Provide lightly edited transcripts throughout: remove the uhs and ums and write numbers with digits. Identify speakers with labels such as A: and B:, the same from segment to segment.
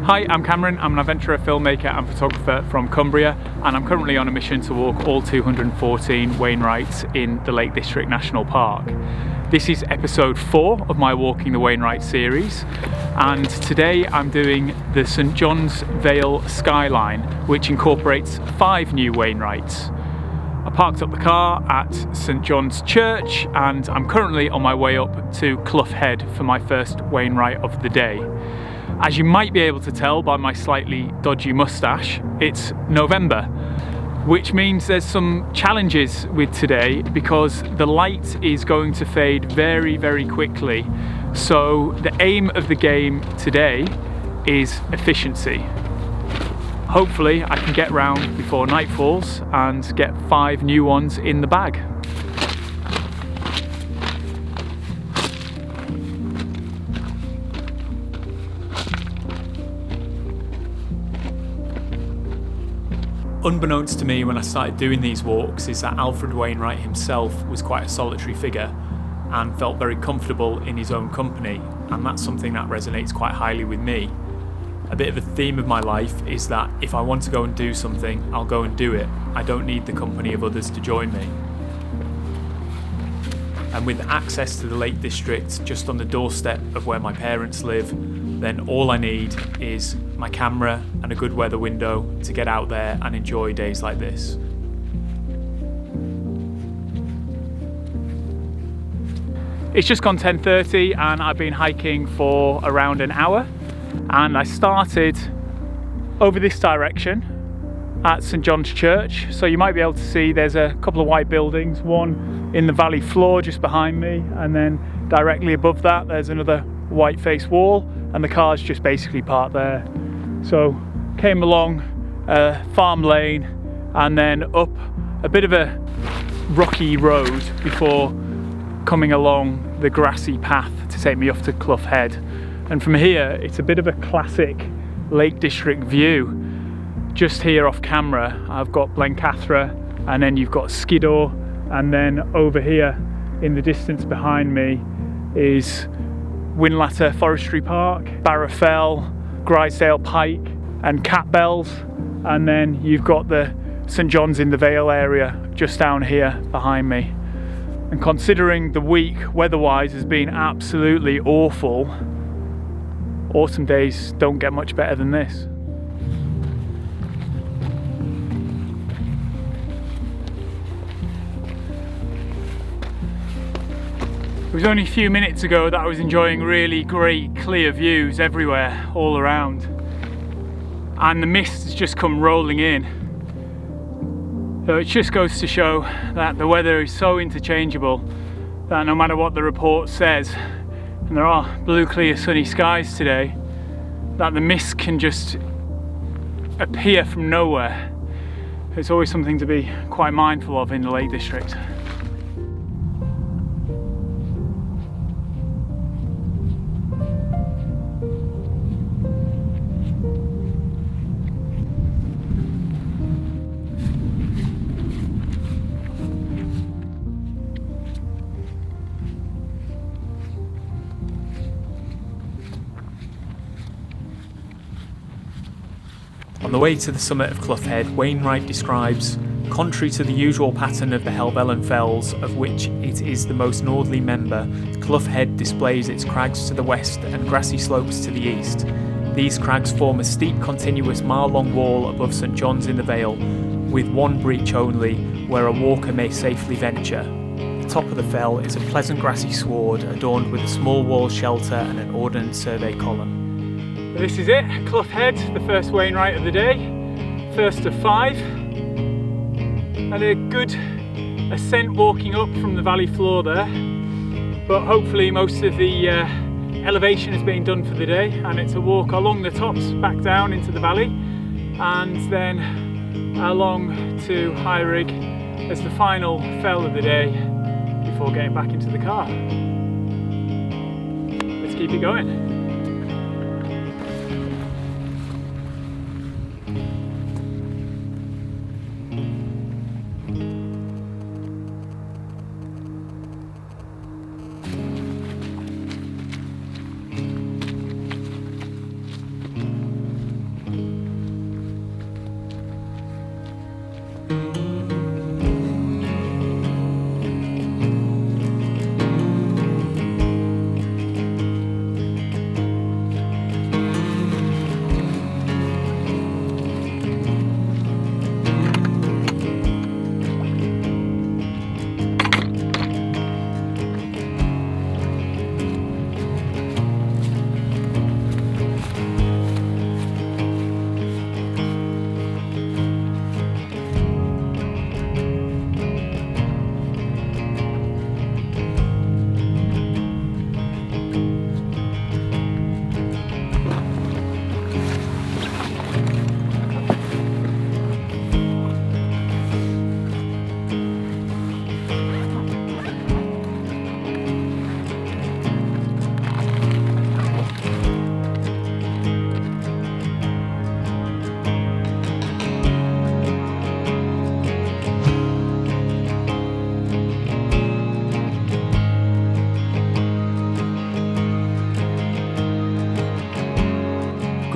A: Hi, I'm Cameron. I'm an adventurer, filmmaker and photographer from Cumbria, and I'm currently on a mission to walk all 214 Wainwrights in the Lake District National Park. This is episode 4 of my Walking the Wainwright series, and today I'm doing the St. John's Vale Skyline, which incorporates 5 new Wainwrights. I parked up the car at St. John's Church, and I'm currently on my way up to Clough Head for my first Wainwright of the day. As you might be able to tell by my slightly dodgy moustache, it's November, which means there's some challenges with today because the light is going to fade very, very quickly. So the aim of the game today is efficiency. Hopefully I can get round before night falls and get 5 new ones in the bag. Unbeknownst to me when I started doing these walks is that Alfred Wainwright himself was quite a solitary figure and felt very comfortable in his own company, and that's something that resonates quite highly with me. A bit of a theme of my life is that if I want to go and do something, I'll go and do it. I don't need the company of others to join me. And with access to the Lake District just on the doorstep of where my parents live, then all I need is my camera and a good weather window to get out there and enjoy days like this. It's just gone 10:30 and I've been hiking for around an hour, and I started over this direction at St. John's Church. So you might be able to see there's a couple of white buildings, one in the valley floor just behind me, and then directly above that there's another white face wall, and the car's just basically parked there. So came along a farm lane and then up a bit of a rocky road before coming along the grassy path to take me off to Clough Head. And from here it's a bit of a classic Lake District view. Just here off camera I've got Blencathra, and then you've got Skiddaw, and then over here in the distance behind me is Winlatter Forestry Park, Barrow Fell, Grisdale Pike and Cat Bells, and then you've got the St. John's in the Vale area just down here behind me. And considering the week weather-wise has been absolutely awful, autumn days don't get much better than this. It was only a few minutes ago that I was enjoying really great clear views everywhere, all around. And the mist has just come rolling in. So it just goes to show that the weather is so interchangeable that no matter what the report says, and there are blue, clear, sunny skies today, that the mist can just appear from nowhere. It's always something to be quite mindful of in the Lake District. On the way to the summit of Clough Head, Wainwright describes, contrary to the usual pattern of the Helvellyn Fells, of which it is the most northerly member, Clough Head displays its crags to the west and grassy slopes to the east. These crags form a steep, continuous mile-long wall above St. John's in the Vale, with one breach only, where a walker may safely venture. The top of the fell is a pleasant grassy sward adorned with a small wall shelter and an ordnance survey column. This is it, Clough Head, the first Wainwright of the day, first of 5. Had a good ascent walking up from the valley floor there, but hopefully most of the elevation has been done for the day, and it's a walk along the tops back down into the valley and then along to High Rigg as the final fell of the day before getting back into the car. Let's keep it going.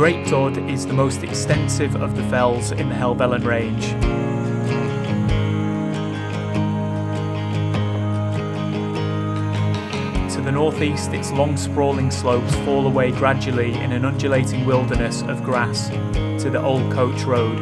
A: Great Dodd is the most extensive of the fells in the Helvellyn range. To the northeast, its long sprawling slopes fall away gradually in an undulating wilderness of grass to the Old Coach Road.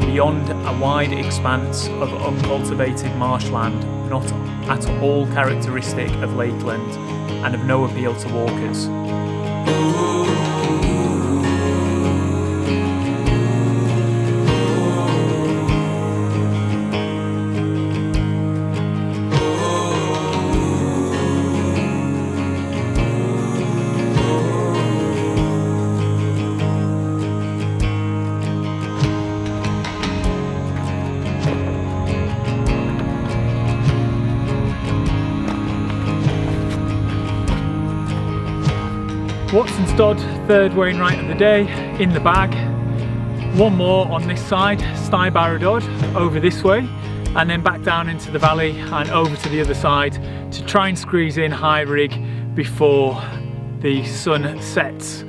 A: Beyond, a wide expanse of uncultivated marshland, not at all characteristic of Lakeland and of no appeal to walkers. Watson's Dodd, third Wainwright of the day, in the bag. One more on this side, Stybarrow Dodd, over this way, and then back down into the valley and over to the other side to try and squeeze in high Rigg before the sun sets.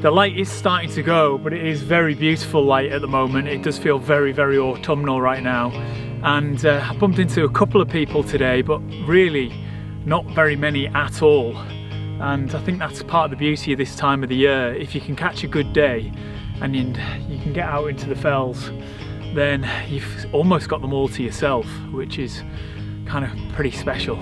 A: The light is starting to go, but it is very beautiful light at the moment. It does feel very, very autumnal right now. And I bumped into a couple of people today, but really not very many at all. And I think that's part of the beauty of this time of the year. If you can catch a good day and you can get out into the fells, then you've almost got them all to yourself, which is kind of pretty special.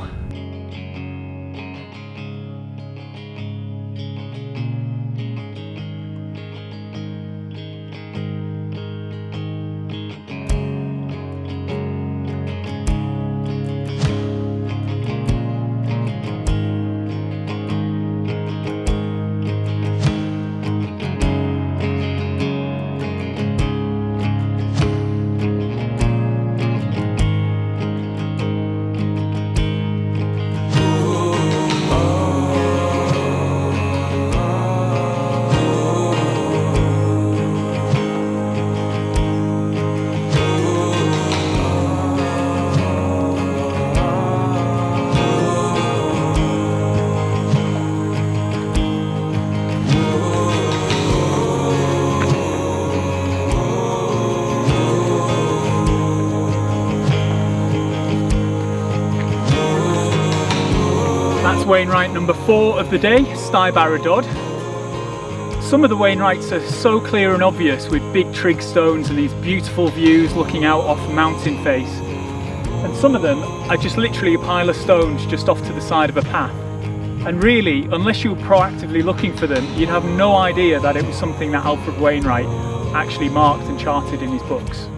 A: That's Wainwright number 4 of the day, Stybarrow Dodd. Some of the Wainwrights are so clear and obvious with big trig stones and these beautiful views looking out off a mountain face. And some of them are just literally a pile of stones just off to the side of a path. And really, unless you were proactively looking for them, you'd have no idea that it was something that Alfred Wainwright actually marked and charted in his books.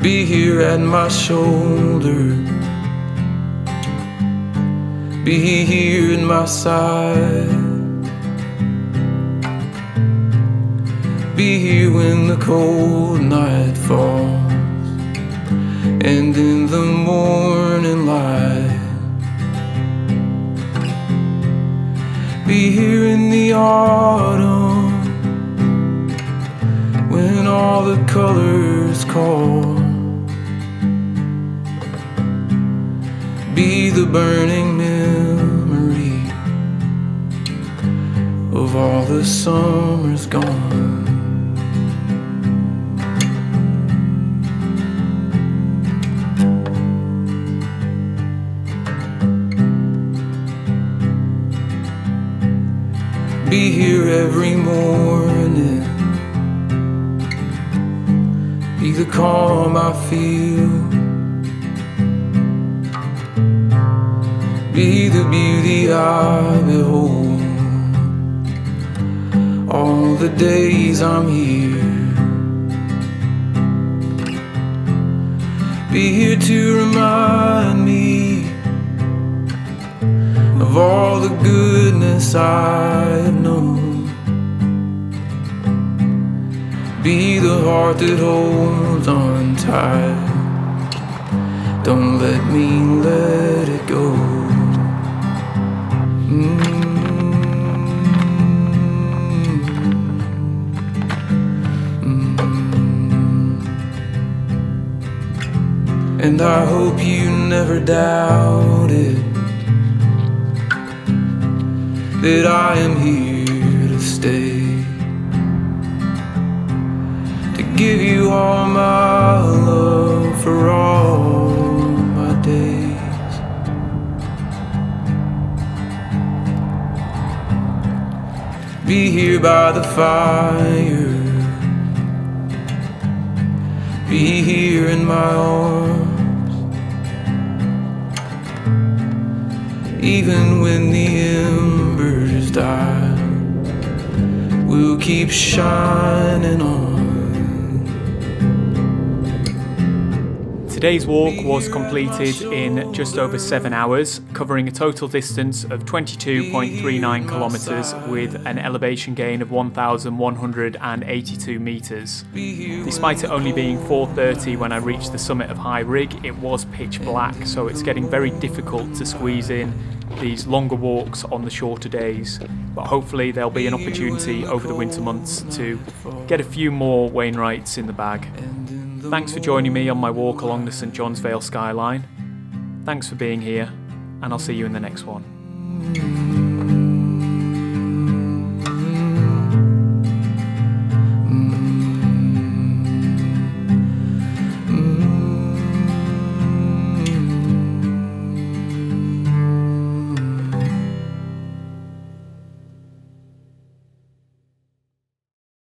B: Be here at my shoulder, be here at my side, be here when the cold night falls and in the morning light, be here in the autumn when all the colors call. Be the burning memory of all the summers gone. Be here every morning, be Be the calm I feel. Be the beauty I behold. All the days I'm here. Be here to remind me of all the goodness I have known. Be the heart that holds on tight. Don't let me let it go. And I hope you never doubted that I am here to stay, to give you all my love for all my days. Be here by the fire. Be here in my arms. Even when the embers die, we'll keep shining on.
A: Today's walk was completed in just over 7 hours, covering a total distance of 22.39 kilometres with an elevation gain of 1,182 metres. Despite it only being 4:30 when I reached the summit of High Rigg, it was pitch black, so it's getting very difficult to squeeze in these longer walks on the shorter days. But hopefully there'll be an opportunity over the winter months to get a few more Wainwrights in the bag. Thanks for joining me on my walk along the St. John's Vale Skyline. Thanks for being here, and I'll see you in the next one.